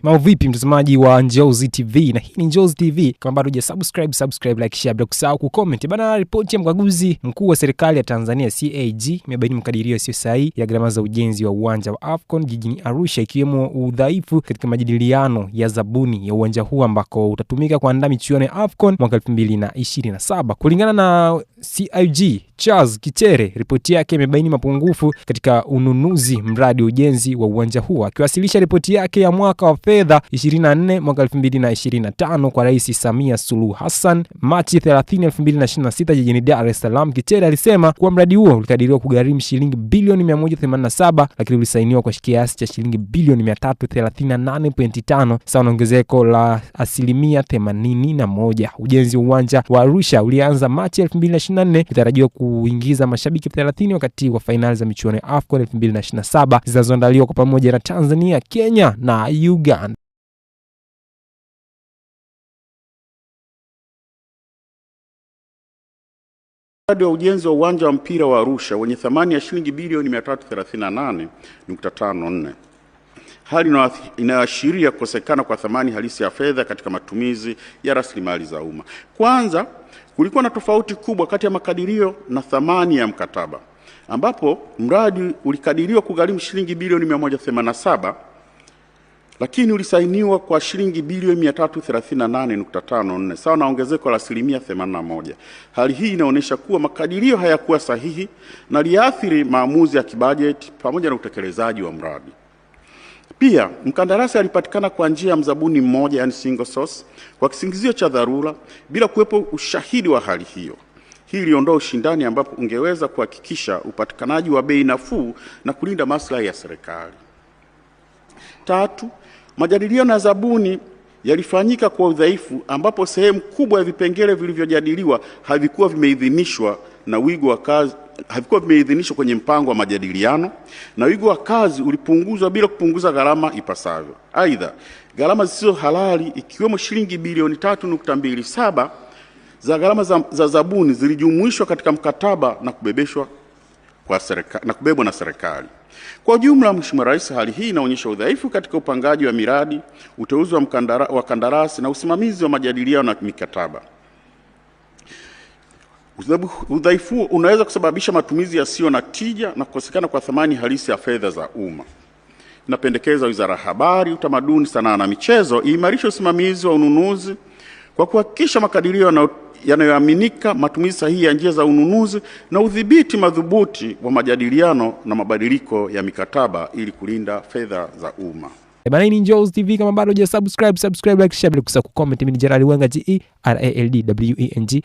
Mambo vipi mtazamaji wa Njozi TV, na hii ni Njozi TV. Kama bado hujasubscribe, like, share, bila kusahau kucomment. Bana, ripoti ya mkaguzi mkuu wa serikali ya Tanzania CAG imebaini makadirio yasiyo sahihi ya gharama za ujenzi wa uwanja wa AFCON jijini Arusha, ikiwemo udhaifu katika majadiliano ya zabuni ya uwanja huu ambako utatumika kuandaa michuano ya AFCON mwaka 2027. Kulingana na CAG Charles Kitere, ripoti yake imebaini mapungufu katika ununuzi mradi ujenzi wa uwanja huo. Akiwasilisha ripoti yake ya mwaka wa fedha 24 mwaka 2025 kwa Rais Samia Suluhu Hassan Machi 30, 2026 jijini Dar es Salaam, Kitere alisema kuwa mradi huo ulikadiriwa kugharimu shilingi bilioni 187, lakini ulisainiwa kwa kiasi cha shilingi bilioni 338.5, sawa na ongezeko la 81%. Ujenzi wa uwanja wa Arusha ulianza Machi 2024, ukitarajiwa kuingiza mashabiki 30 wakati wa fainali za michuano ya AFCON 2027 zinazoandaliwa kwa pamoja na Tanzania, Kenya na Uganda. Mradi wa ujenzi wa uwanja wa mpira wa Arusha wenye thamani ya shilingi bilioni 338.54, hali inaashiria kukosekana kwa thamani halisi ya fedha katika matumizi ya rasilimali za umma. Kwanza, kulikuwa na tofauti kubwa kati ya makadirio na thamani ya mkataba, ambapo mradi ulikadiriwa kugharimu shilingi bilioni 187, lakini ulisainiwa kwa shilingi bilioni 338.54, sawa na ongezeko la 81%. Hali hii inaonyesha kuwa makadirio hayakuwa sahihi na liathiri maamuzi ya kibajeti pamoja na utekelezaji wa mradi. Pia, mkandarasi alipatikana kwa njia ya mzabuni mmoja, yani single source, kwa kisingizio cha dharura bila kuwepo ushahidi wa hali hiyo. Hii iliondoa ushindani ambapo ungeweza kuhakikisha upatikanaji wa bei nafuu na kulinda maslahi ya serikali. Tatu, majadiliano ya zabuni yalifanyika kwa udhaifu, ambapo sehemu kubwa ya vipengele vilivyojadiliwa havikuwa vimeidhinishwa na wigo wa kazi kwenye mpango wa majadiliano, na wigo wa kazi ulipunguzwa bila kupunguza gharama ipasavyo. Aidha, gharama zisizo halali ikiwemo shilingi bilioni 3.27 za gharama za zabuni zilijumuishwa katika mkataba na kubebwa na serikali. Kwa ujumla, Mheshimiwa Rais, hali hii inaonyesha udhaifu katika upangaji wa miradi, uteuzi wa kandarasi na usimamizi wa majadiliano na mikataba. Udhaifu unaweza kusababisha matumizi yasiyo na tija na kukosekana kwa thamani halisi ya fedha za umma. Napendekeza Wizara ya Habari, Utamaduni, Sanaa na Michezo iimarishe usimamizi wa ununuzi kwa kuhakikisha makadirio yanayoaminika, matumizi sahihi ya njia za ununuzi na udhibiti madhubuti wa majadiliano na mabadiliko ya mikataba ili kulinda fedha za umma. Bana, hii ni Njozi TV. Kama bado hujasubscribe, like, share, bila kusahau kucomment. Mimi ni Gerald Wenga, GERALDWENGA.